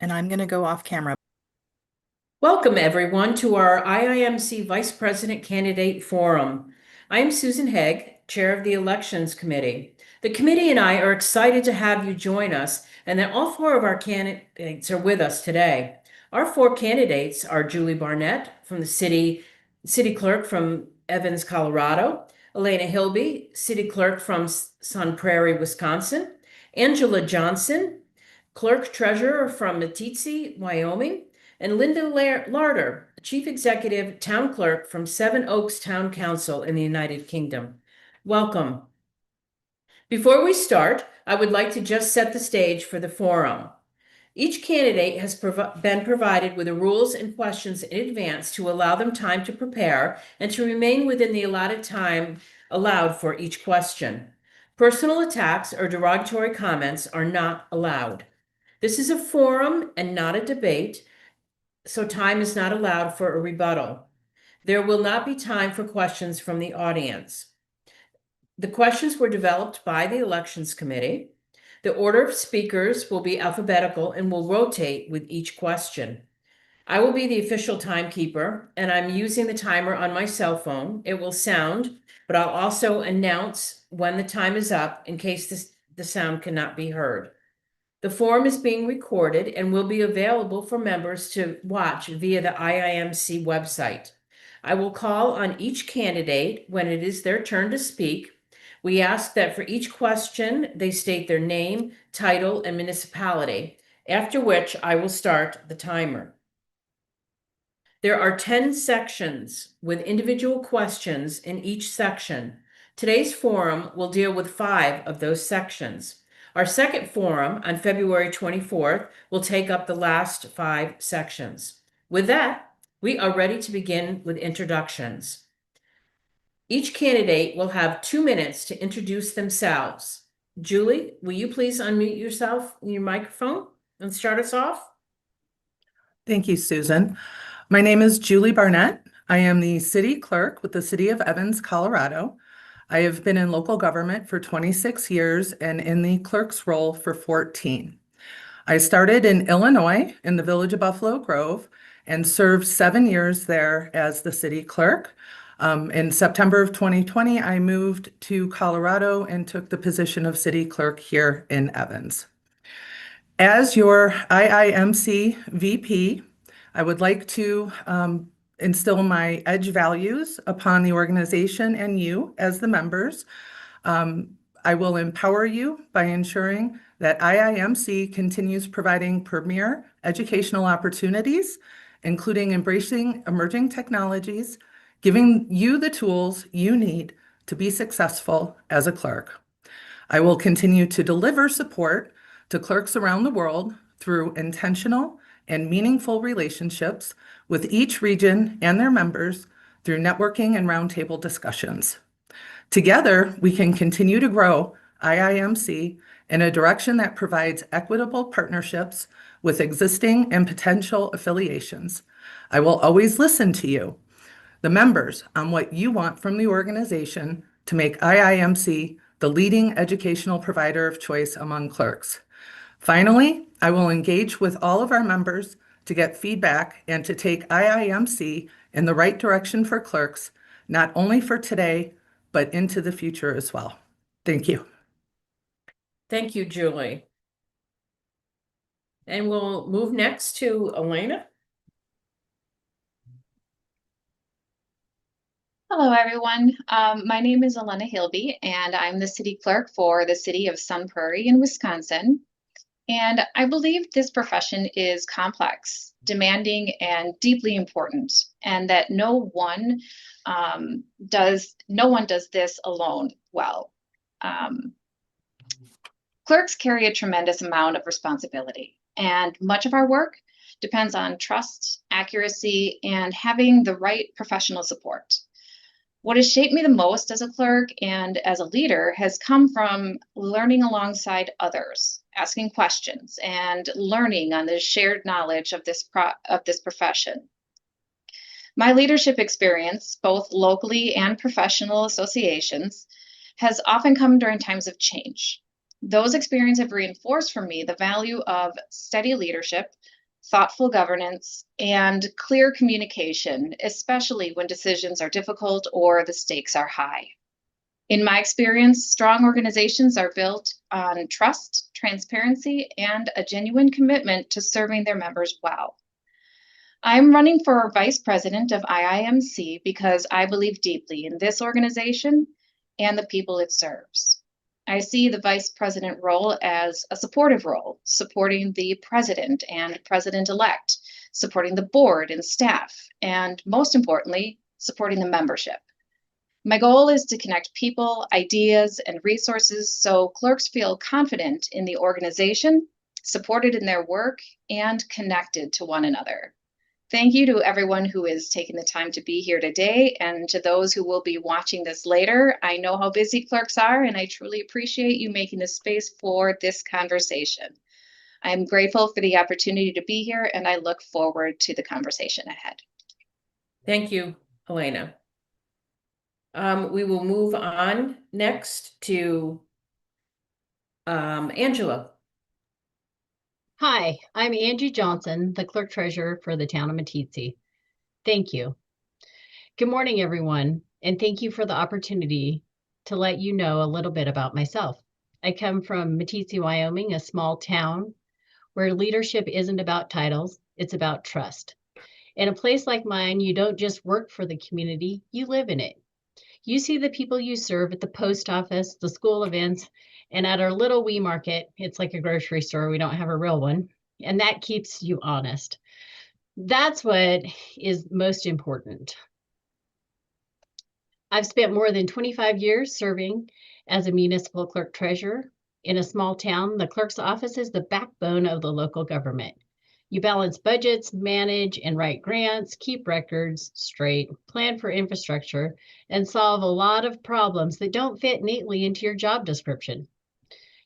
And I'm going to go off camera. Welcome, everyone, to our IIMC Vice President Candidate Forum. I am Susan Haag, Chair of the Elections Committee. The committee and I are excited to have you join us and that all four of our candidates are with us today. Our four candidates are Julie Barnett from the City Clerk from Evans, Colorado, Elena Hilby, City Clerk from Sun Prairie, Wisconsin, Angela Johnson, Clerk Treasurer from Meeteetse, Wyoming, and Linda Larder, Chief Executive Town Clerk from Seven Oaks Town Council in the United Kingdom. Welcome. Before we start, I would like to just set the stage for the forum. Each candidate has been provided with the rules and questions in advance to allow them time to prepare and to remain within the allotted time allowed for each question. Personal attacks or derogatory comments are not allowed. This is a forum and not a debate, so time is not allowed for a rebuttal. There will not be time for questions from the audience. The questions were developed by the Elections Committee. The order of speakers will be alphabetical and will rotate with each question. I will be the official timekeeper, and I'm using the timer on my cell phone. It will sound, but I'll also announce when the time is up in case the sound cannot be heard. The forum is being recorded and will be available for members to watch via the IIMC website. I will call on each candidate when it is their turn to speak. We ask that for each question, they state their name, title, and municipality, after which I will start the timer. There are 10 sections with individual questions in each section. Today's forum will deal with 5 of those sections. Our second forum on February 24th will take up the last 5 sections. With that, we are ready to begin with introductions. Each candidate will have 2 minutes to introduce themselves. Julie, will you please unmute yourself in your microphone and start us off? Thank you, Susan. My name is Julie Barnett. I am the city clerk with the City of Evans, Colorado. I have been in local government for 26 years and in the clerk's role for 14. I started in Illinois in the village of Buffalo Grove and served 7 years there as the city clerk. In September of 2020, I moved to Colorado and took the position of city clerk here in Evans. As your IIMC VP, I would like to instill my EDGE values upon the organization and you as the members. I will empower you by ensuring that IIMC continues providing premier educational opportunities, including embracing emerging technologies, giving you the tools you need to be successful as a clerk. I will continue to deliver support to clerks around the world through intentional and meaningful relationships with each region and their members through networking and roundtable discussions. Together, we can continue to grow IIMC in a direction that provides equitable partnerships with existing and potential affiliations. I will always listen to you, the members, on what you want from the organization to make IIMC the leading educational provider of choice among clerks. Finally, I will engage with all of our members to get feedback and to take IIMC in the right direction for clerks, not only for today, but into the future as well. Thank you. Thank you, Julie. And we'll move next to Elena. Hello, everyone. My name is Elena Hilby, and I'm the city clerk for the city of Sun Prairie in Wisconsin. And I believe this profession is complex, demanding, and deeply important, and that no one does this alone well. Clerks carry a tremendous amount of responsibility, and much of our work depends on trust, accuracy, and having the right professional support. What has shaped me the most as a clerk and as a leader has come from learning alongside others, asking questions, and learning on the shared knowledge of this profession. My leadership experience, both locally and professional associations, has often come during times of change. Those experiences have reinforced for me the value of steady leadership, thoughtful governance, and clear communication, especially when decisions are difficult or the stakes are high. In my experience, strong organizations are built on trust, transparency, and a genuine commitment to serving their members well. I'm running for vice president of IIMC because I believe deeply in this organization and the people it serves. I see the vice president role as a supportive role, supporting the president and president-elect, supporting the board and staff, and most importantly, supporting the membership. My goal is to connect people, ideas, and resources so clerks feel confident in the organization, supported in their work, and connected to one another. Thank you to everyone who is taking the time to be here today, and to those who will be watching this later. I know how busy clerks are, and I truly appreciate you making the space for this conversation. I'm grateful for the opportunity to be here, and I look forward to the conversation ahead. Thank you, Elena. We will move on next to Angela. Hi, I'm Angie Johnson, the Clerk Treasurer for the Town of Meeteetse. Thank you. Good morning, everyone, and thank you for the opportunity to let you know a little bit about myself. I come from Meeteetse, Wyoming, a small town where leadership isn't about titles, it's about trust. In a place like mine, you don't just work for the community, you live in it. You see the people you serve at the post office, the school events, and at our little wee market. It's like a grocery store. We don't have a real one. And that keeps you honest. That's what is most important. I've spent more than 25 years serving as a municipal clerk treasurer. In a small town, the clerk's office is the backbone of the local government. You balance budgets, manage and write grants, keep records straight, plan for infrastructure, and solve a lot of problems that don't fit neatly into your job description.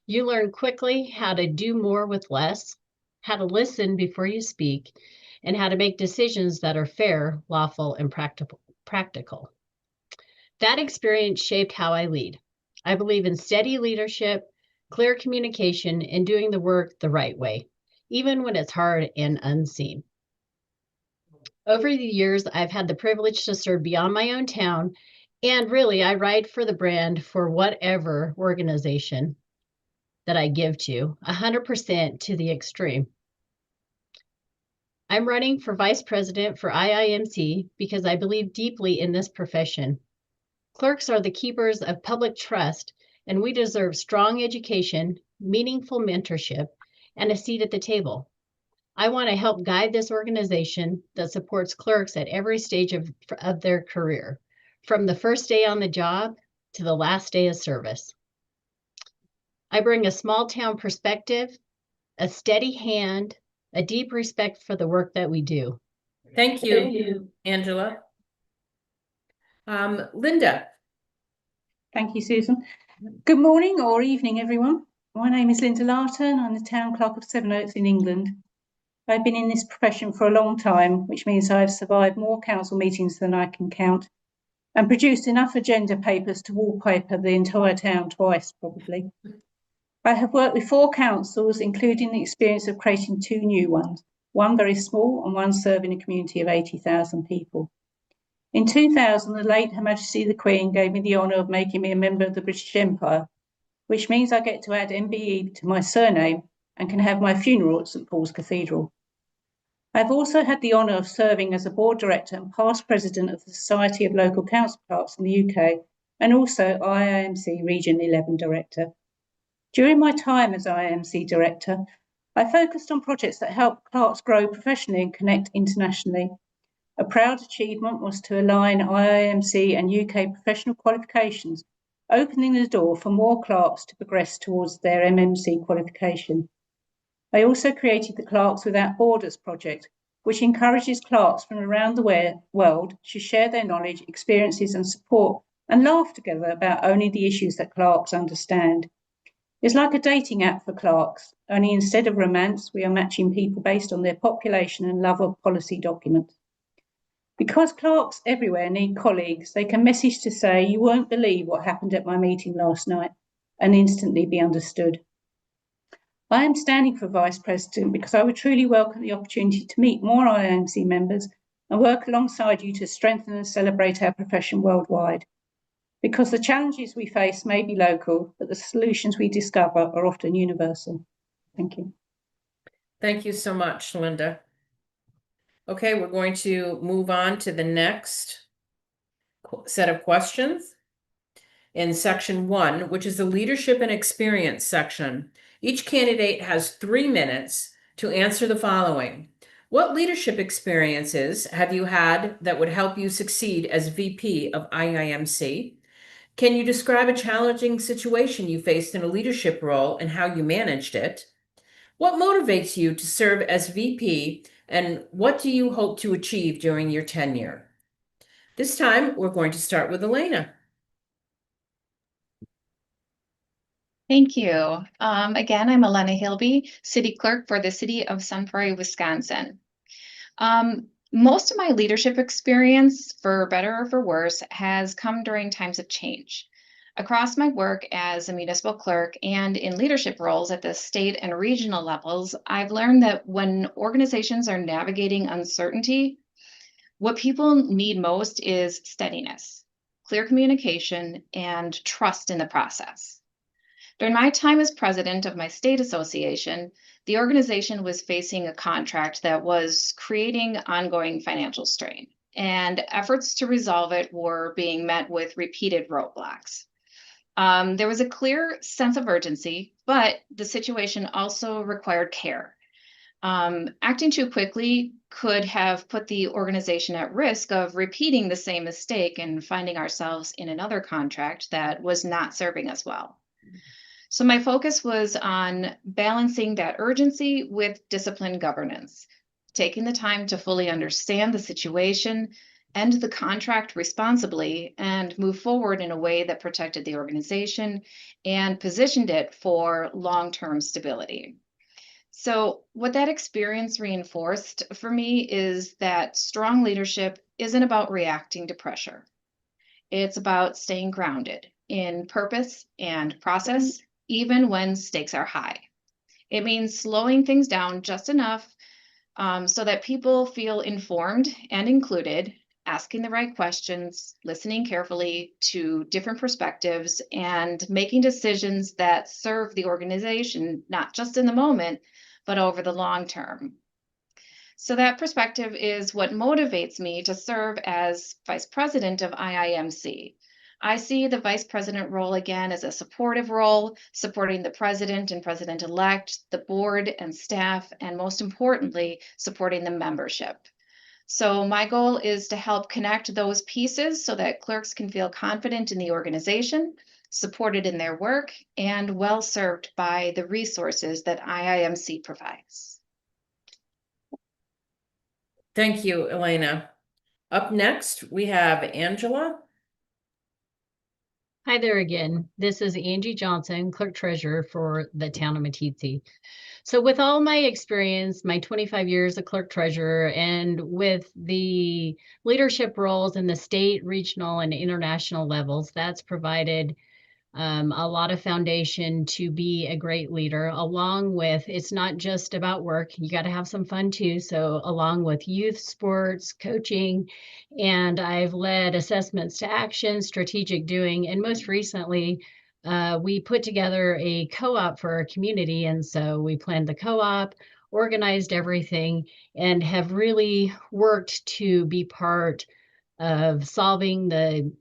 You learn quickly how to do more with less, how to listen before you speak, and how to make decisions that are fair, lawful, and practical. That experience shaped how I lead. I believe in steady leadership, clear communication, and doing the work the right way, even when it's hard and unseen. Over the years, I've had the privilege to serve beyond my own town, and really, I ride for the brand for whatever organization that I give to, 100% to the extreme. I'm running for vice president for IIMC because I believe deeply in this profession. Clerks are the keepers of public trust, and we deserve strong education, meaningful mentorship, and a seat at the table. I want to help guide this organization that supports clerks at every stage of their career, from the first day on the job to the last day of service. I bring a small town perspective, a steady hand, a deep respect for the work that we do. Thank you, Angela. Linda. Thank you, Susan. Good morning or evening, everyone. My name is Linda Larton. I'm the Town Clerk of Sevenoaks in England. I've been in this profession for a long time, which means I've survived more council meetings than I can count and produced enough agenda papers to wallpaper the entire town twice, probably. I have worked with 4 councils, including the experience of creating 2 new ones, one very small and one serving a community of 80,000 people. In 2000, the late Her Majesty the Queen gave me the honour of making me a member of the British Empire, which means I get to add MBE to my surname and can have my funeral at St Paul's Cathedral. I've also had the honour of serving as a board director and past president of the Society of Local Council Clerks in the UK, and also IIMC Region 11 director. During my time as IIMC director, I focused on projects that help clerks grow professionally and connect internationally. A proud achievement was to align IIMC and UK professional qualifications, opening the door for more clerks to progress towards their MMC qualification. I also created the Clerks Without Borders project, which encourages clerks from around the world to share their knowledge, experiences and support and laugh together about only the issues that clerks understand. It's like a dating app for clerks, only instead of romance, we are matching people based on their population and love of policy documents. Because clerks everywhere need colleagues, they can message to say, "You won't believe what happened at my meeting last night," and instantly be understood. I am standing for Vice President because I would truly welcome the opportunity to meet more IIMC members and work alongside you to strengthen and celebrate our profession worldwide. Because the challenges we face may be local, but the solutions we discover are often universal. Thank you. Thank you so much, Linda. Okay, we're going to move on to the next set of questions. In section 1, which is the leadership and experience section, each candidate has 3 minutes to answer the following. What leadership experiences have you had that would help you succeed as VP of IIMC? Can you describe a challenging situation you faced in a leadership role and how you managed it? What motivates you to serve as VP, and what do you hope to achieve during your tenure? This time, we're going to start with Elena. Thank you. Again, I'm Elena Hilby, City Clerk for the City of Sun Prairie, Wisconsin. Most of my leadership experience, for better or for worse, has come during times of change. Across my work as a municipal clerk and in leadership roles at the state and regional levels, I've learned that when organizations are navigating uncertainty, what people need most is steadiness, clear communication, and trust in the process. During my time as president of my state association, the organization was facing a contract that was creating ongoing financial strain, and efforts to resolve it were being met with repeated roadblocks. There was a clear sense of urgency, but the situation also required care. Acting too quickly could have put the organization at risk of repeating the same mistake and finding ourselves in another contract that was not serving us well. So my focus was on balancing that urgency with disciplined governance, taking the time to fully understand the situation, end the contract responsibly, and move forward in a way that protected the organization and positioned it for long-term stability. So what that experience reinforced for me is that strong leadership isn't about reacting to pressure. It's about staying grounded in purpose and process, even when stakes are high. It means slowing things down just enough so that people feel informed and included, asking the right questions, listening carefully to different perspectives, and making decisions that serve the organization, not just in the moment, but over the long term. So that perspective is what motivates me to serve as Vice President of IIMC. I see the Vice President role again as a supportive role, supporting the President and President-elect, the board and staff, and most importantly, supporting the membership. So my goal is to help connect those pieces so that clerks can feel confident in the organization, supported in their work, and well served by the resources that IIMC provides. Thank you, Elena. Up next, we have Angela. Hi there again. This is Angie Johnson, Clerk Treasurer for the town of Meeteetse. So with all my experience, my 25 years as Clerk Treasurer, and with the leadership roles in the state, regional, and international levels, that's provided a lot of foundation to be a great leader, along with, it's not just about work, you got to have some fun too. So along with youth sports, coaching, and I've led assessments to action, strategic doing, and most recently, we put together a co-op for our community. And so we planned the co-op, organized everything, and have really worked to be part of solving the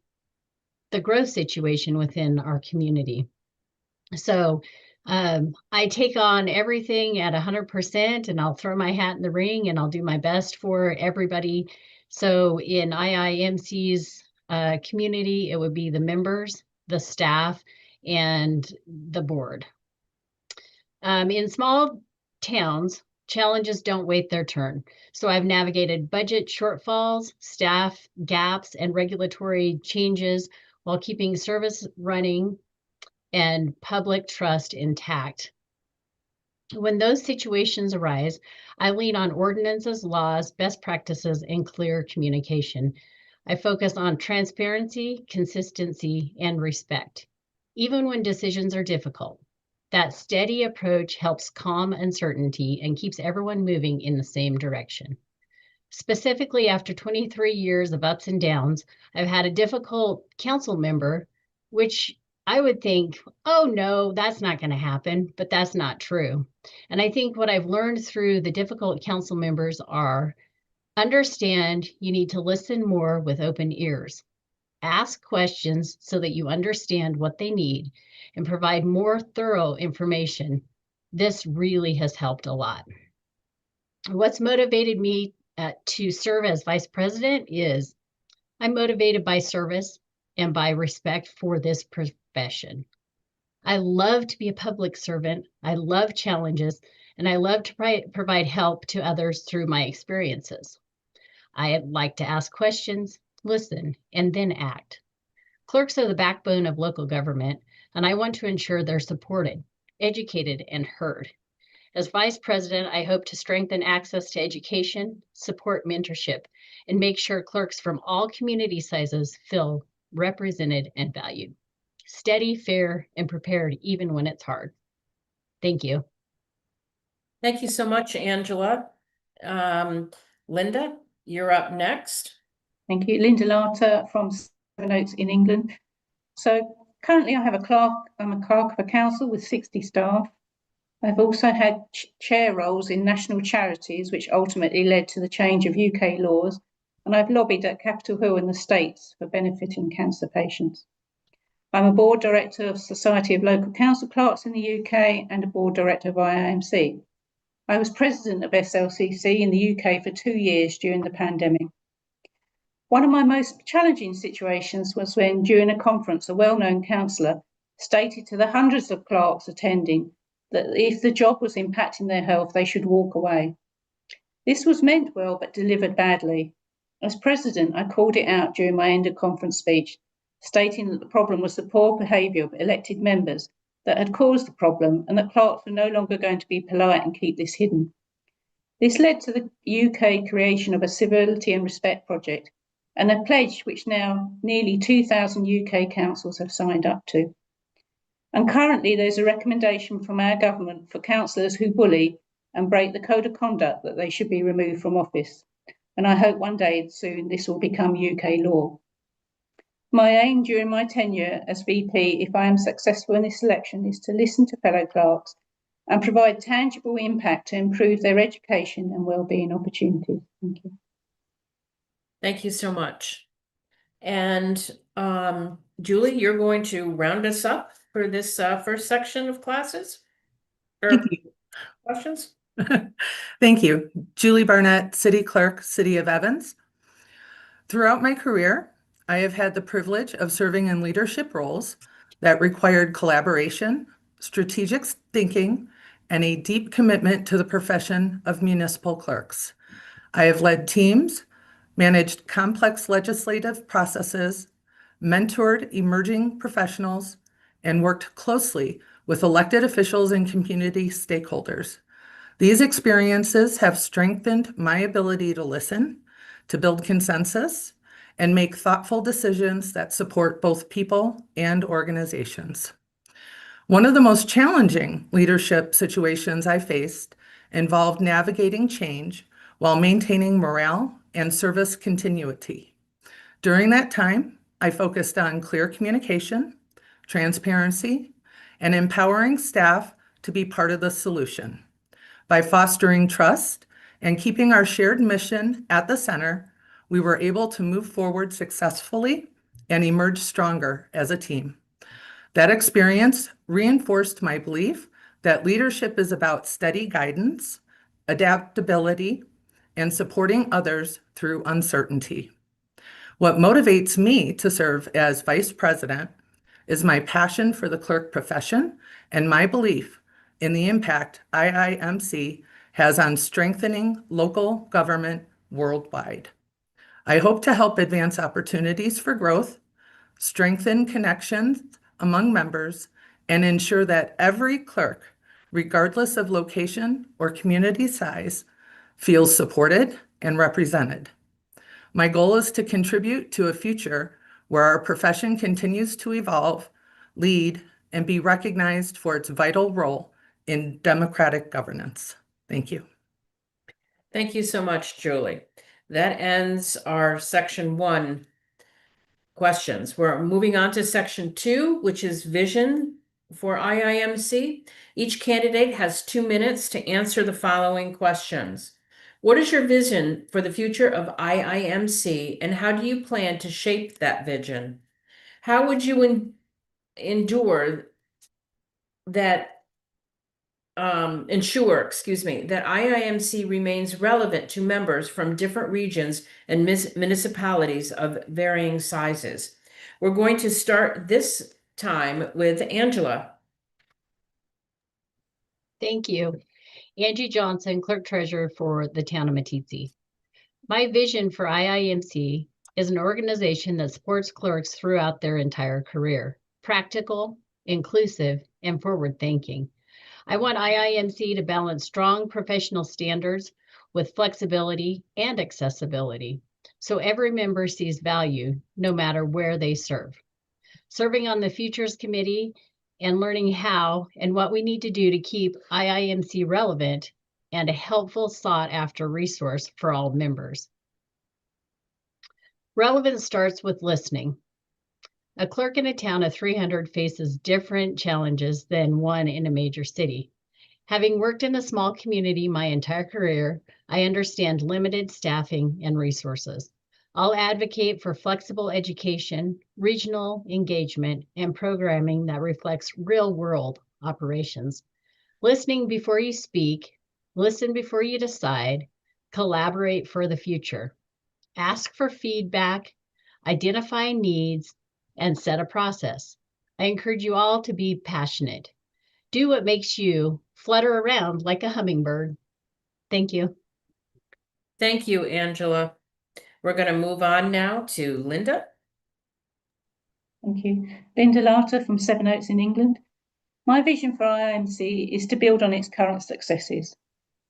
growth situation within our community. So I take on everything at 100%, and I'll throw my hat in the ring and I'll do my best for everybody. So in IIMC's community, it would be the members, the staff, and the board. In small towns, challenges don't wait their turn. So I've navigated budget shortfalls, staff gaps, and regulatory changes while keeping service running and public trust intact. When those situations arise, I lean on ordinances, laws, best practices, and clear communication. I focus on transparency, consistency, and respect, even when decisions are difficult. That steady approach helps calm uncertainty and keeps everyone moving in the same direction. Specifically, after 23 years of ups and downs, I've had a difficult council member, which I would think, oh no, that's not going to happen, but that's not true. And I think what I've learned through the difficult council members are understand you need to listen more with open ears. Ask questions so that you understand what they need and provide more thorough information. This really has helped a lot. What's motivated me to serve as vice president is I'm motivated by service and by respect for this profession. I love to be a public servant. I love challenges, and I love to provide help to others through my experiences. I like to ask questions, listen, and then act. Clerks are the backbone of local government, and I want to ensure they're supported, educated, and heard. As vice president, I hope to strengthen access to education, support mentorship, and make sure clerks from all community sizes feel represented and valued. Steady, fair, and prepared even when it's hard. Thank you. Thank you so much, Angela. Linda, you're up next. Thank you. Linda Larter from Sevenoaks in England. So currently I have a clerk. I'm a clerk of a council with 60 staff. I've also had chair roles in national charities, which ultimately led to the change of UK laws. And I've lobbied at Capitol Hill in the States for benefiting cancer patients. I'm a board director of Society of Local Council Clerks in the UK and a board director of IIMC. I was president of SLCC in the UK for 2 years during the pandemic. One of my most challenging situations was when, during a conference, a well-known councillor stated to the hundreds of clerks attending that if the job was impacting their health, they should walk away. This was meant well, but delivered badly. As president, I called it out during my end of conference speech, stating that the problem was the poor behaviour of elected members that had caused the problem and that clerks were no longer going to be polite and keep this hidden. This led to the UK creation of a civility and respect project and a pledge which now nearly 2,000 UK councils have signed up to. And currently there's a recommendation from our government for councillors who bully and break the code of conduct that they should be removed from office. And I hope one day soon this will become UK law. My aim during my tenure as VP, if I am successful in this election, is to listen to fellow clerks and provide tangible impact to improve their education and wellbeing opportunities. Thank you. Thank you so much. And Julie, you're going to round us up for this first section of classes? Thank you. Questions? Thank you. Julie Barnett, City Clerk, City of Evans. Throughout my career, I have had the privilege of serving in leadership roles that required collaboration, strategic thinking, and a deep commitment to the profession of municipal clerks. I have led teams, managed complex legislative processes, mentored emerging professionals, and worked closely with elected officials and community stakeholders. These experiences have strengthened my ability to listen, to build consensus, and make thoughtful decisions that support both people and organizations. One of the most challenging leadership situations I faced involved navigating change while maintaining morale and service continuity. During that time, I focused on clear communication, transparency, and empowering staff to be part of the solution. By fostering trust and keeping our shared mission at the center, we were able to move forward successfully and emerge stronger as a team. That experience reinforced my belief that leadership is about steady guidance, adaptability, and supporting others through uncertainty. What motivates me to serve as vice president is my passion for the clerk profession and my belief in the impact IIMC has on strengthening local government worldwide. I hope to help advance opportunities for growth, strengthen connections among members, and ensure that every clerk, regardless of location or community size, feels supported and represented. My goal is to contribute to a future where our profession continues to evolve, lead, and be recognized for its vital role in democratic governance. Thank you. Thank you so much, Julie. That ends our section 1 questions. We're moving on to section 2, which is vision for IIMC. Each candidate has 2 minutes to answer the following questions. What is your vision for the future of IIMC, and how do you plan to shape that vision? How would you ensure that IIMC remains relevant to members from different regions and municipalities of varying sizes? We're going to start this time with Angela. Thank you. Angie Johnson, Clerk Treasurer for the town of Meeteetse. My vision for IIMC is an organization that supports clerks throughout their entire career, practical, inclusive, and forward-thinking. I want IIMC to balance strong professional standards with flexibility and accessibility, so every member sees value no matter where they serve. Serving on the Futures Committee and learning how and what we need to do to keep IIMC relevant and a helpful, sought-after resource for all members. Relevance starts with listening. A clerk in a town of 300 faces different challenges than one in a major city. Having worked in a small community my entire career, I understand limited staffing and resources. I'll advocate for flexible education, regional engagement, and programming that reflects real-world operations. Listening before you speak, listen before you decide, collaborate for the future. Ask for feedback, identify needs, and set a process. I encourage you all to be passionate. Do what makes you flutter around like a hummingbird. Thank you. Thank you, Angela. We're going to move on now to Linda. Thank you. Linda Larter from Sevenoaks in England. My vision for IIMC is to build on its current successes.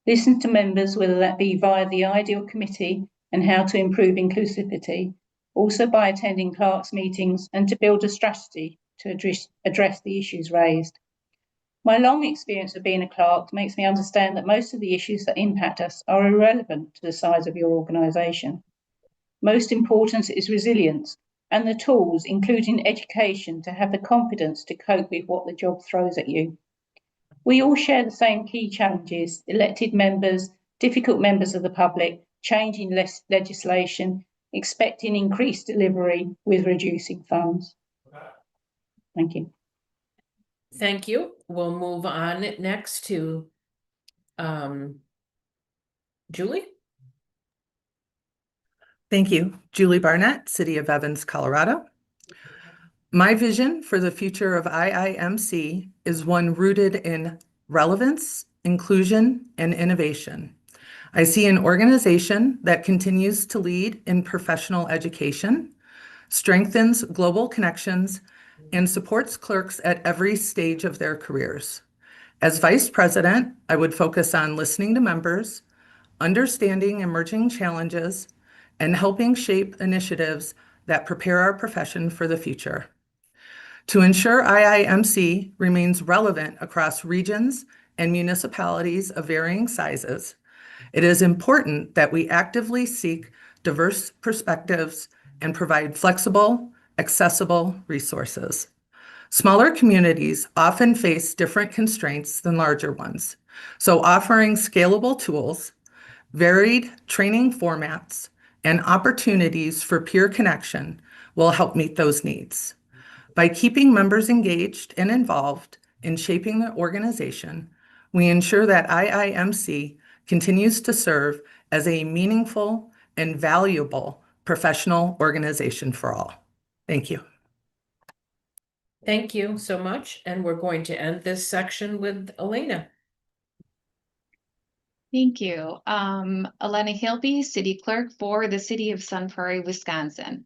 Listen to members, whether that be via the Ideal Committee and how to improve inclusivity, also by attending clerks' meetings, and to build a strategy to address the issues raised. My long experience of being a clerk makes me understand that most of the issues that impact us are irrelevant to the size of your organisation. Most important is resilience and the tools, including education, to have the confidence to cope with what the job throws at you. We all share the same key challenges: elected members, difficult members of the public, changing legislation, expecting increased delivery with reducing funds. Thank you. Thank you. We'll move on next to Julie. Thank you. Julie Barnett, City of Evans, Colorado. My vision for the future of IIMC is one rooted in relevance, inclusion, and innovation. I see an organization that continues to lead in professional education, strengthens global connections, and supports clerks at every stage of their careers. As Vice President, I would focus on listening to members, understanding emerging challenges, and helping shape initiatives that prepare our profession for the future. To ensure IIMC remains relevant across regions and municipalities of varying sizes, it is important that we actively seek diverse perspectives and provide flexible, accessible resources. Smaller communities often face different constraints than larger ones, so offering scalable tools, varied training formats, and opportunities for peer connection will help meet those needs. By keeping members engaged and involved in shaping the organization, we ensure that IIMC continues to serve as a meaningful and valuable professional organization for all. Thank you. Thank you so much. And we're going to end this section with Elena. Thank you. Elena Hilby, City Clerk for the City of Sun Prairie, Wisconsin.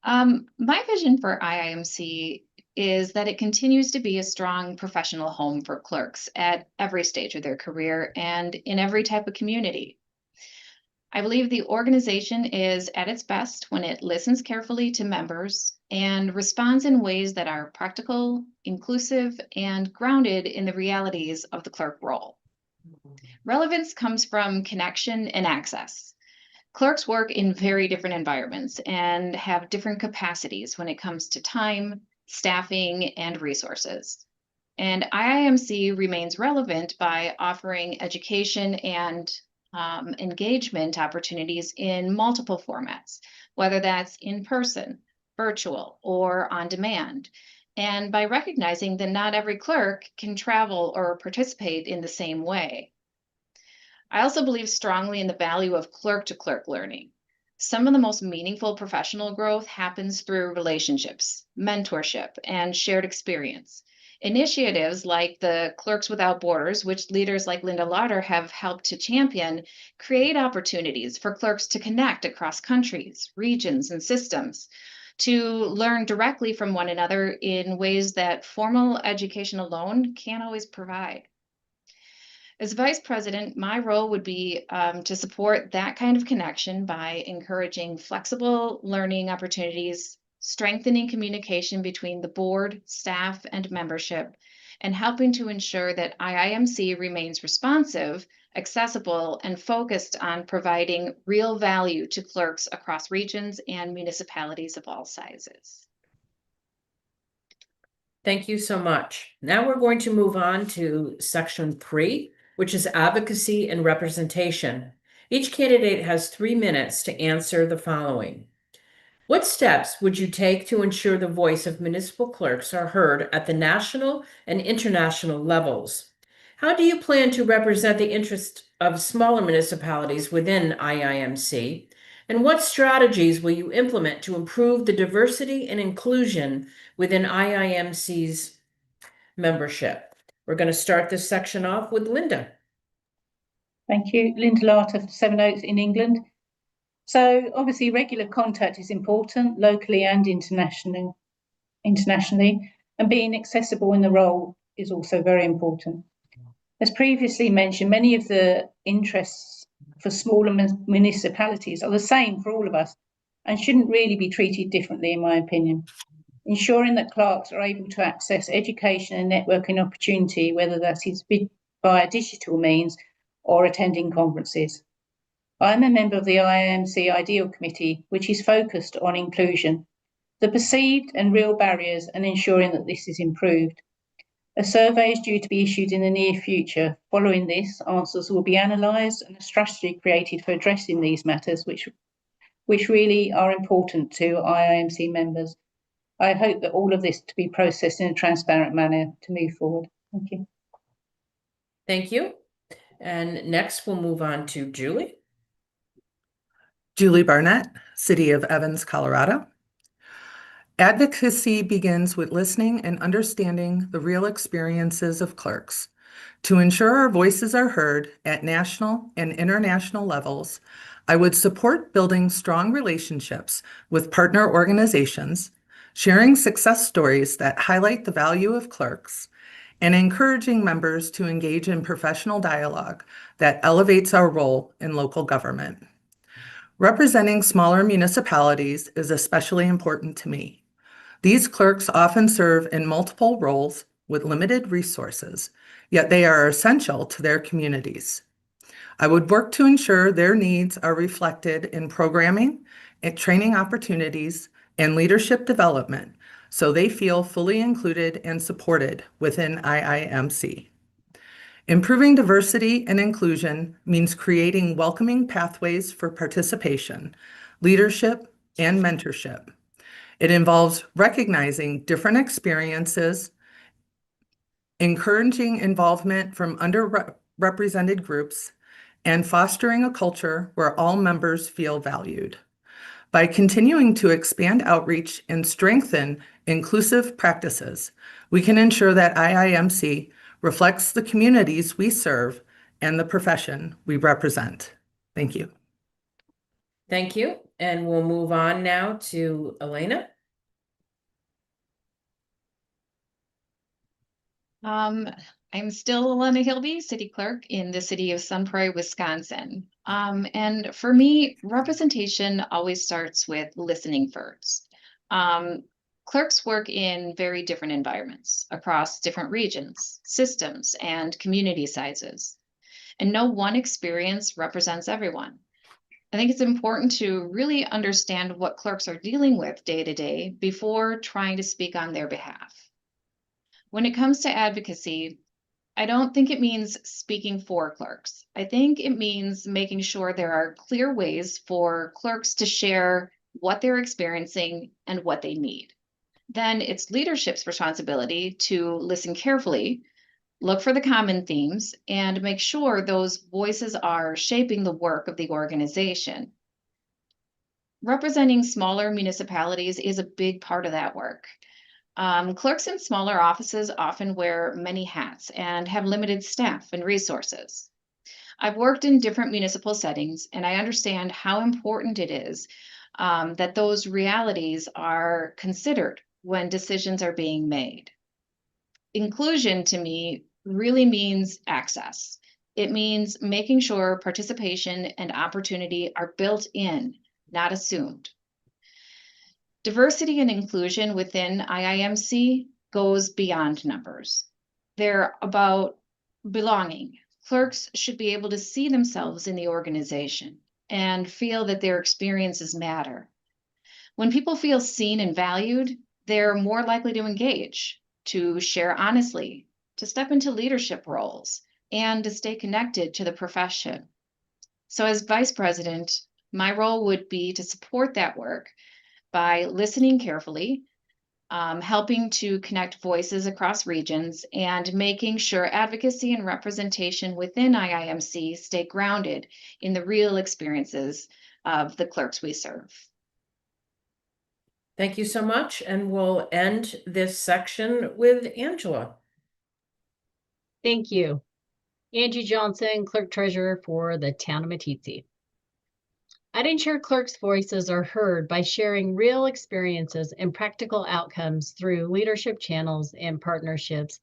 My vision for IIMC is that it continues to be a strong professional home for clerks at every stage of their career and in every type of community. I believe the organization is at its best when it listens carefully to members and responds in ways that are practical, inclusive, and grounded in the realities of the clerk role. Relevance comes from connection and access. Clerks work in very different environments and have different capacities when it comes to time, staffing, and resources. And IIMC remains relevant by offering education and engagement opportunities in multiple formats, whether that's in person, virtual, or on demand. And by recognizing that not every clerk can travel or participate in the same way. I also believe strongly in the value of clerk-to-clerk learning. Some of the most meaningful professional growth happens through relationships, mentorship, and shared experience. Initiatives like the Clerks Without Borders, which leaders like Linda Lauder have helped to champion, create opportunities for clerks to connect across countries, regions, and systems, to learn directly from one another in ways that formal education alone can't always provide. As vice president, my role would be to support that kind of connection by encouraging flexible learning opportunities, strengthening communication between the board, staff, and membership, and helping to ensure that IIMC remains responsive, accessible, and focused on providing real value to clerks across regions and municipalities of all sizes. Thank you so much. Now we're going to move on to section 3, which is advocacy and representation. Each candidate has 3 minutes to answer the following. What steps would you take to ensure the voice of municipal clerks are heard at the national and international levels? How do you plan to represent the interests of smaller municipalities within IIMC? And what strategies will you implement to improve the diversity and inclusion within IIMC's membership? We're going to start this section off with Linda. Thank you. Linda Larter, Sevenoaks in England. So obviously regular contact is important locally and internationally, and being accessible in the role is also very important. As previously mentioned, many of the interests for smaller municipalities are the same for all of us and shouldn't really be treated differently, in my opinion. Ensuring that clerks are able to access education and networking opportunity, whether that is via digital means or attending conferences. I'm a member of the IIMC Ideal Committee, which is focused on inclusion, the perceived and real barriers, and ensuring that this is improved. A survey is due to be issued in the near future. Following this, answers will be analysed and a strategy created for addressing these matters, which really are important to IIMC members. I hope that all of this to be processed in a transparent manner to move forward. Thank you. Thank you. And next we'll move on to Julie. Julie Barnett, City of Evans, Colorado. Advocacy begins with listening and understanding the real experiences of clerks. To ensure our voices are heard at national and international levels, I would support building strong relationships with partner organizations, sharing success stories that highlight the value of clerks, and encouraging members to engage in professional dialogue that elevates our role in local government. Representing smaller municipalities is especially important to me. These clerks often serve in multiple roles with limited resources, yet they are essential to their communities. I would work to ensure their needs are reflected in programming and training opportunities and leadership development so they feel fully included and supported within IIMC. Improving diversity and inclusion means creating welcoming pathways for participation, leadership, and mentorship. It involves recognizing different experiences, encouraging involvement from underrepresented groups, and fostering a culture where all members feel valued. By continuing to expand outreach and strengthen inclusive practices, we can ensure that IIMC reflects the communities we serve and the profession we represent. Thank you. Thank you. And we'll move on now to Elena. I'm still Elena Hilby, city clerk in the city of Sun Prairie, Wisconsin. And for me, representation always starts with listening first. Clerks work in very different environments across different regions, systems, and community sizes, and no one experience represents everyone. I think it's important to really understand what clerks are dealing with day to day before trying to speak on their behalf. When it comes to advocacy, I don't think it means speaking for clerks. I think it means making sure there are clear ways for clerks to share what they're experiencing and what they need. Then it's leadership's responsibility to listen carefully, look for the common themes, and make sure those voices are shaping the work of the organization. Representing smaller municipalities is a big part of that work. Clerks in smaller offices often wear many hats and have limited staff and resources. I've worked in different municipal settings, and I understand how important it is that those realities are considered when decisions are being made. Inclusion to me really means access. It means making sure participation and opportunity are built in, not assumed. Diversity and inclusion within IIMC goes beyond numbers. They're about belonging. Clerks should be able to see themselves in the organization and feel that their experiences matter. When people feel seen and valued, they're more likely to engage, to share honestly, to step into leadership roles, and to stay connected to the profession. So as vice president, my role would be to support that work by listening carefully, helping to connect voices across regions, and making sure advocacy and representation within IIMC stay grounded in the real experiences of the clerks we serve. Thank you so much. And we'll end this section with Angela. Thank you. Angie Johnson, Clerk Treasurer for the Town of Meeteetse. I'd ensure clerks' voices are heard by sharing real experiences and practical outcomes through leadership channels and partnerships.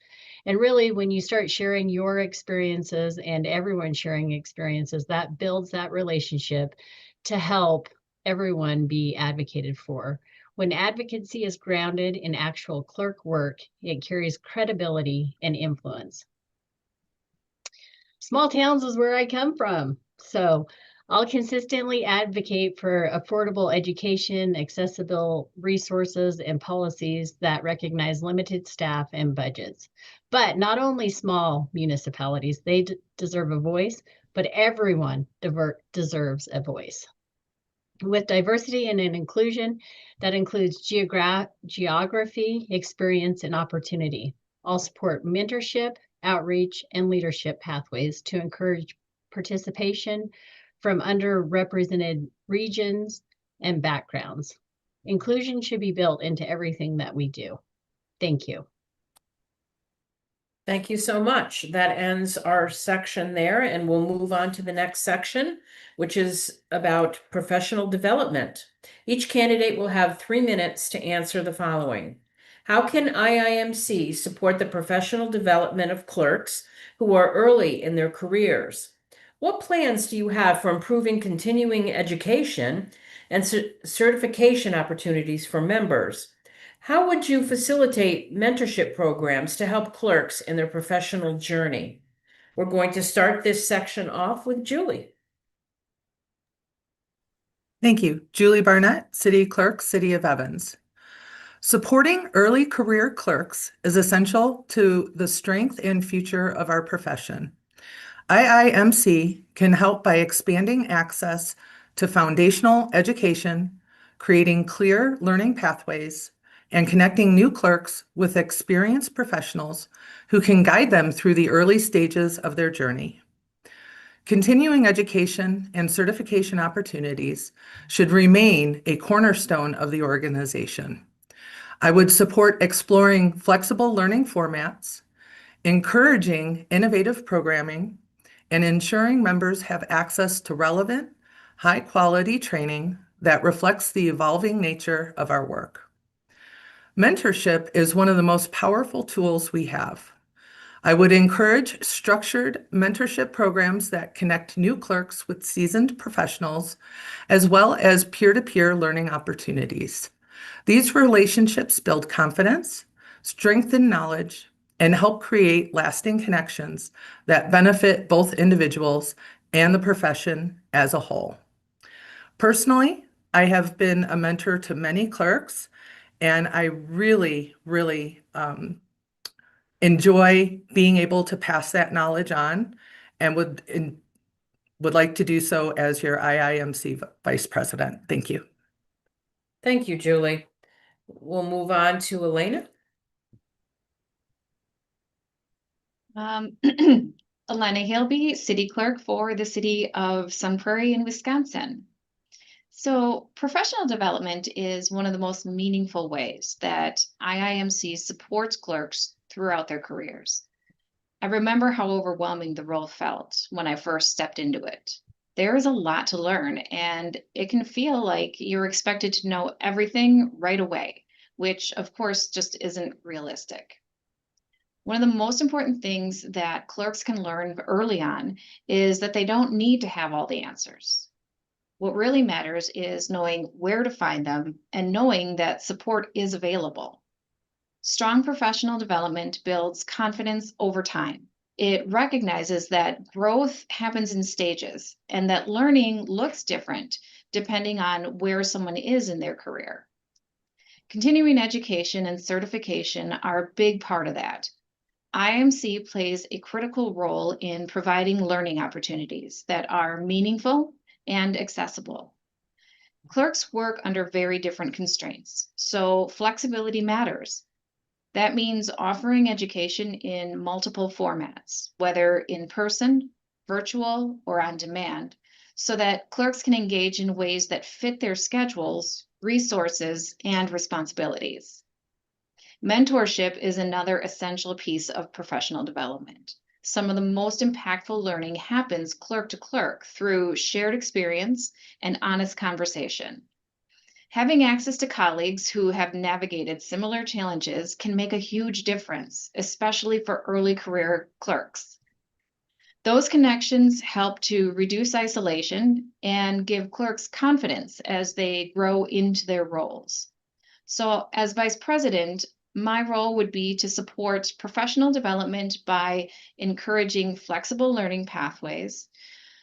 And really, when you start sharing your experiences and everyone sharing experiences, that builds that relationship to help everyone be advocated for. When advocacy is grounded in actual clerk work, it carries credibility and influence. Small towns is where I come from. So I'll consistently advocate for affordable education, accessible resources, and policies that recognize limited staff and budgets. But not only small municipalities, they deserve a voice, but everyone deserves a voice. With diversity and inclusion, that includes geography, experience, and opportunity. I'll support mentorship, outreach, and leadership pathways to encourage participation from underrepresented regions and backgrounds. Inclusion should be built into everything that we do. Thank you. Thank you so much. That ends our section there, and we'll move on to the next section, which is about professional development. Each candidate will have 3 minutes to answer the following. How can IIMC support the professional development of clerks who are early in their careers? What plans do you have for improving continuing education and certification opportunities for members? How would you facilitate mentorship programs to help clerks in their professional journey? We're going to start this section off with Julie. Thank you. Julie Barnett, City Clerk, City of Evans. Supporting early career clerks is essential to the strength and future of our profession. IIMC can help by expanding access to foundational education, creating clear learning pathways, and connecting new clerks with experienced professionals who can guide them through the early stages of their journey. Continuing education and certification opportunities should remain a cornerstone of the organization. I would support exploring flexible learning formats, encouraging innovative programming, and ensuring members have access to relevant, high-quality training that reflects the evolving nature of our work. Mentorship is one of the most powerful tools we have. I would encourage structured mentorship programs that connect new clerks with seasoned professionals, as well as peer-to-peer learning opportunities. These relationships build confidence, strengthen knowledge, and help create lasting connections that benefit both individuals and the profession as a whole. Personally, I have been a mentor to many clerks, and I really, really enjoy being able to pass that knowledge on and would like to do so as your IIMC Vice President. Thank you. Thank you, Julie. We'll move on to Elena. Elena Haleby, City Clerk for the City of Sun Prairie in Wisconsin. So professional development is one of the most meaningful ways that IIMC supports clerks throughout their careers. I remember how overwhelming the role felt when I first stepped into it. There is a lot to learn, and it can feel like you're expected to know everything right away, which of course just isn't realistic. One of the most important things that clerks can learn early on is that they don't need to have all the answers. What really matters is knowing where to find them and knowing that support is available. Strong professional development builds confidence over time. It recognizes that growth happens in stages and that learning looks different depending on where someone is in their career. Continuing education and certification are a big part of that. IIMC plays a critical role in providing learning opportunities that are meaningful and accessible. Clerks work under very different constraints, so flexibility matters. That means offering education in multiple formats, whether in person, virtual, or on demand, so that clerks can engage in ways that fit their schedules, resources, and responsibilities. Mentorship is another essential piece of professional development. Some of the most impactful learning happens clerk to clerk through shared experience and honest conversation. Having access to colleagues who have navigated similar challenges can make a huge difference, especially for early career clerks. Those connections help to reduce isolation and give clerks confidence as they grow into their roles. So, as Vice President, my role would be to support professional development by encouraging flexible learning pathways,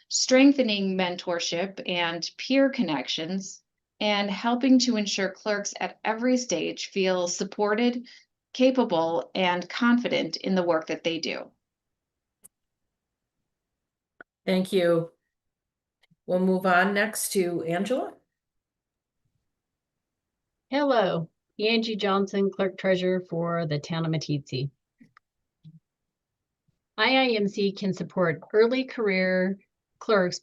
strengthening mentorship and peer connections, and helping to ensure clerks at every stage feel supported, capable, and confident in the work that they do. Thank you. We'll move on next to Angela. Hello, Angie Johnson, Clerk Treasurer for the Town of Meeteetse. IIMC can support early career clerks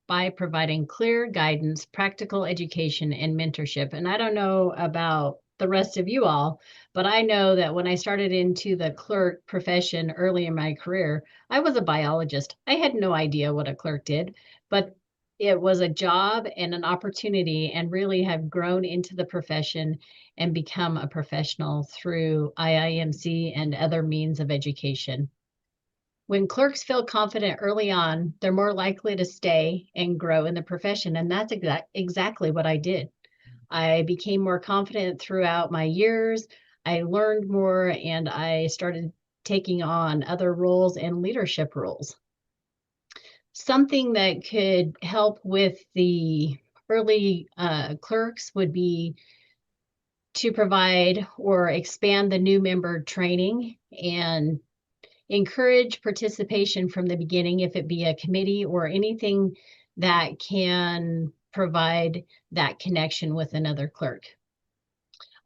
by providing clear guidance, practical education, and mentorship. And I don't know about the rest of you all, but I know that when I started into the clerk profession early in my career, I was a biologist. I had no idea what a clerk did, but it was a job and an opportunity, and really have grown into the profession and become a professional through IIMC and other means of education. When clerks feel confident early on, they're more likely to stay and grow in the profession. And that's exactly what I did. I became more confident throughout my years. I learned more, and I started taking on other roles and leadership roles. Something that could help with the early clerks would be to provide or expand the new member training and encourage participation from the beginning, if it be a committee or anything that can provide that connection with another clerk.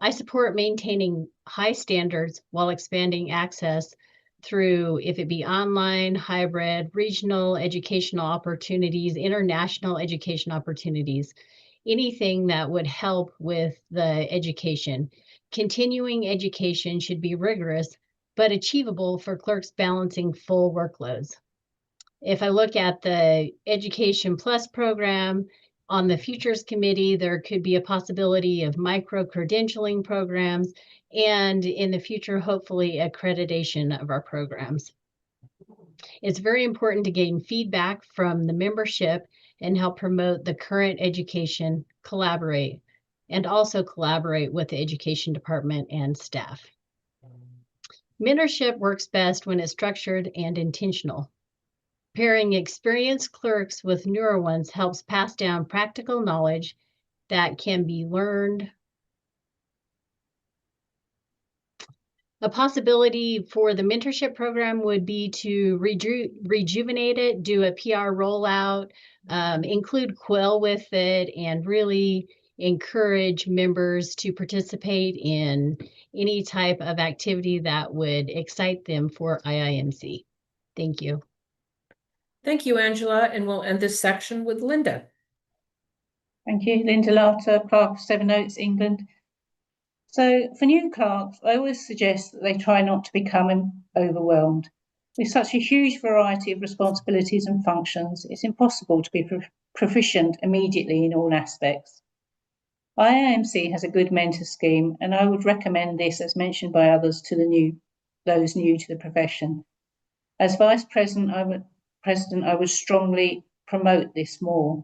I support maintaining high standards while expanding access through, if it be online, hybrid, regional educational opportunities, international education opportunities, anything that would help with the education. Continuing education should be rigorous, but achievable for clerks balancing full workloads. If I look at the Education Plus program, on the Futures Committee, there could be a possibility of micro-credentialing programs, and in the future, hopefully, accreditation of our programs. It's very important to gain feedback from the membership and help promote the current education, collaborate. and also collaborate with the education department and staff. Mentorship works best when it's structured and intentional. Pairing experienced clerks with newer ones helps pass down practical knowledge that can be learned. A possibility for the mentorship program would be to rejuvenate it, do a PR rollout, include Quill with it, and really encourage members to participate in any type of activity that would excite them for IIMC. Thank you. Thank you, Angela, and we'll end this section with Linda. Thank you. Linda Larter, Clerk of Sevenoaks, England. So for new clerks, I always suggest that they try not to become overwhelmed. With such a huge variety of responsibilities and functions, it's impossible to be proficient immediately in all aspects. IIMC has a good mentor scheme, and I would recommend this, as mentioned by others, to those new to the profession. As Vice President, I would strongly promote this more.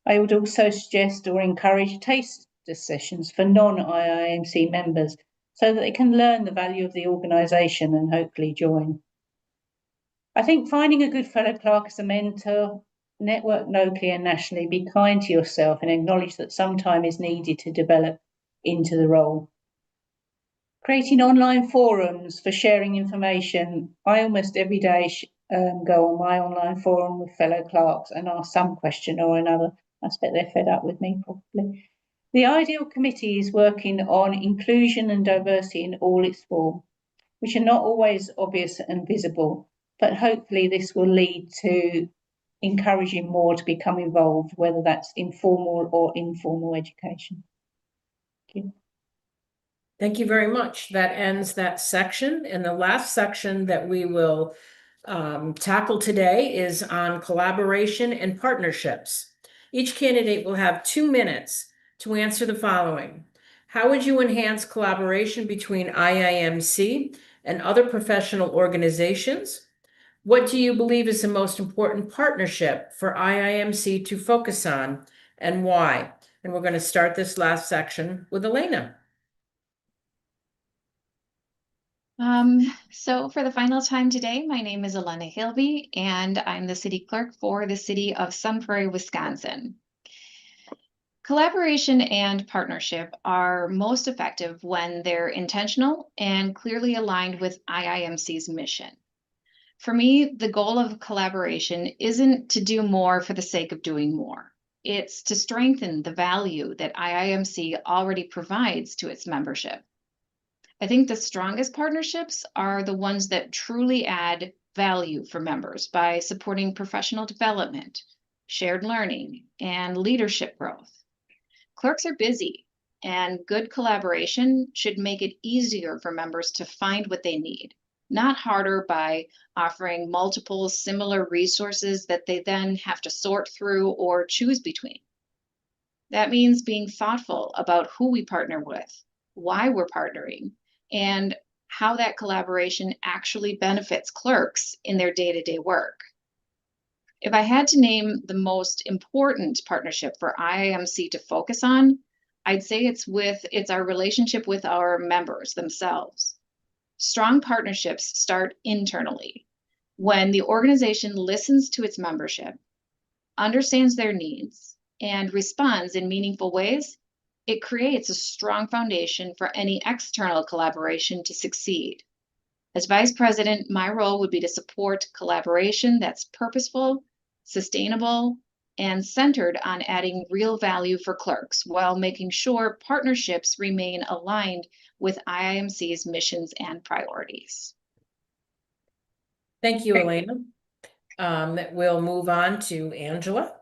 I would also suggest or encourage taster sessions for non-IIMC members so that they can learn the value of the organisation and hopefully join. I think finding a good fellow clerk as a mentor, network locally and nationally, be kind to yourself and acknowledge that some time is needed to develop into the role. Creating online forums for sharing information. I almost every day go on my online forum with fellow clerks and ask some question or another. I expect they're fed up with me probably. The ideal committee is working on inclusion and diversity in all its forms, which are not always obvious and visible, but hopefully this will lead to encouraging more to become involved, whether that's informal or informal education. Thank you. Thank you very much. That ends that section. And the last section that we will tackle today is on collaboration and partnerships. Each candidate will have 2 minutes to answer the following. How would you enhance collaboration between IIMC and other professional organizations? What do you believe is the most important partnership for IIMC to focus on, and why? And we're going to start this last section with Elena. So for the final time today, my name is Elena Hilby, and I'm the city clerk for the city of Sun Prairie, Wisconsin. Collaboration and partnership are most effective when they're intentional and clearly aligned with IIMC's mission. For me, the goal of collaboration isn't to do more for the sake of doing more. It's to strengthen the value that IIMC already provides to its membership. I think the strongest partnerships are the ones that truly add value for members by supporting professional development, shared learning, and leadership growth. Clerks are busy, and good collaboration should make it easier for members to find what they need, not harder by offering multiple similar resources that they then have to sort through or choose between. That means being thoughtful about who we partner with, why we're partnering, and how that collaboration actually benefits clerks in their day-to-day work. If I had to name the most important partnership for IIMC to focus on, I'd say it's our relationship with our members themselves. Strong partnerships start internally. When the organization listens to its membership, understands their needs, and responds in meaningful ways, it creates a strong foundation for any external collaboration to succeed. As Vice President, my role would be to support collaboration that's purposeful, sustainable, and centered on adding real value for clerks while making sure partnerships remain aligned with IIMC's missions and priorities. Thank you, Elena. We'll move on to Angela.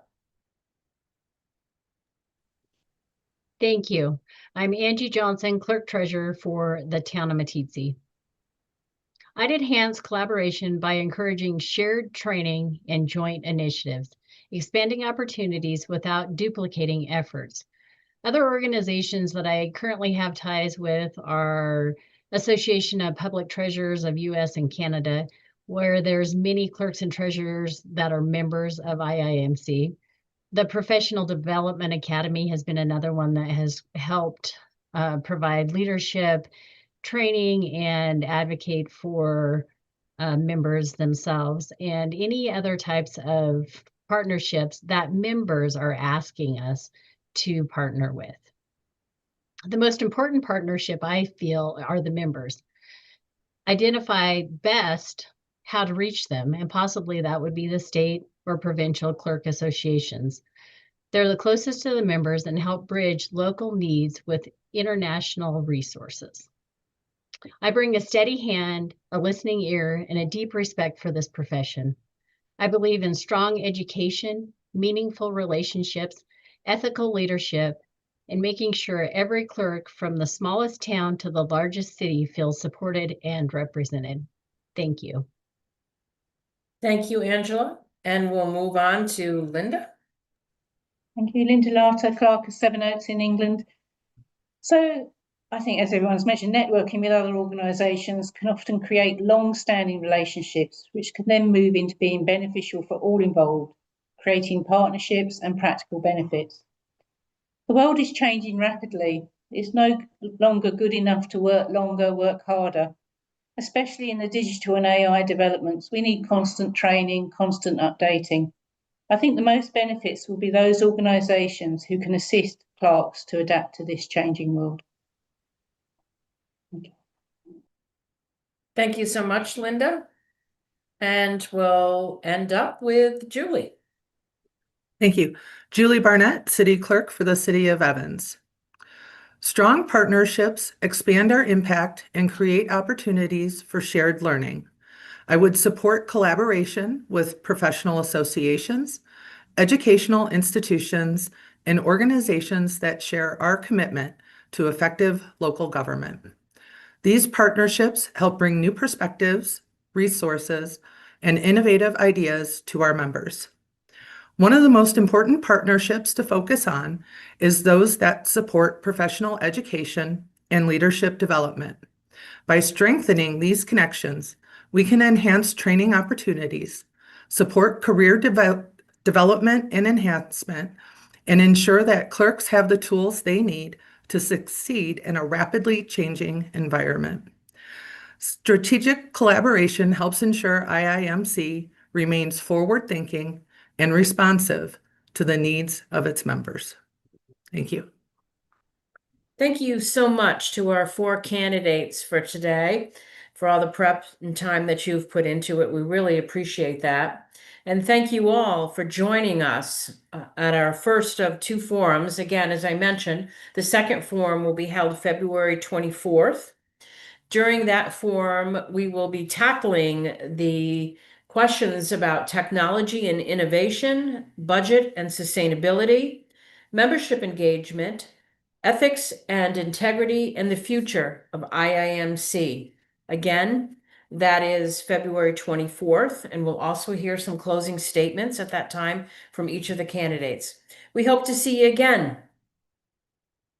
Thank you. I'm Angie Johnson, Clerk Treasurer for the town of Meeteetse. I'd enhance collaboration by encouraging shared training and joint initiatives, expanding opportunities without duplicating efforts. Other organizations that I currently have ties with are Association of Public Treasurers of US and Canada, where there's many clerks and treasurers that are members of IIMC. The Professional Development Academy has been another one that has helped provide leadership, training, and advocate for members themselves, and any other types of partnerships that members are asking us to partner with. The most important partnership, I feel, are the members. Identify best how to reach them, and possibly that would be the state or provincial clerk associations. They're the closest to the members and help bridge local needs with international resources. I bring a steady hand, a listening ear, and a deep respect for this profession. I believe in strong education, meaningful relationships, ethical leadership, and making sure every clerk from the smallest town to the largest city feels supported and represented. Thank you. Thank you, Angela. And we'll move on to Linda. Thank you, Linda Larter, Clerk of Sevenoaks in England. So I think, as everyone's mentioned, networking with other organisations can often create long-standing relationships, which can then move into being beneficial for all involved, creating partnerships and practical benefits. The world is changing rapidly. It's no longer good enough to work longer, work harder. Especially in the digital and AI developments, we need constant training, constant updating. I think the most benefits will be those organisations who can assist clerks to adapt to this changing world. Thank you so much, Linda. And we'll end up with Julie. Thank you. Julie Barnett, City Clerk for the City of Evans. Strong partnerships expand our impact and create opportunities for shared learning. I would support collaboration with professional associations, educational institutions, and organizations that share our commitment to effective local government. These partnerships help bring new perspectives, resources, and innovative ideas to our members. One of the most important partnerships to focus on is those that support professional education and leadership development. By strengthening these connections, we can enhance training opportunities, support career development and enhancement, and ensure that clerks have the tools they need to succeed in a rapidly changing environment. Strategic collaboration helps ensure IIMC remains forward-thinking and responsive to the needs of its members. Thank you. Thank you so much to our 4 candidates for today, for all the prep and time that you've put into it. We really appreciate that. And thank you all for joining us at our first of 2 forums. Again, as I mentioned, the second forum will be held February 24th. During that forum, we will be tackling the questions about technology and innovation, budget and sustainability, membership engagement, ethics and integrity, and the future of IIMC. Again, that is February 24th, and we'll also hear some closing statements at that time from each of the candidates. We hope to see you again.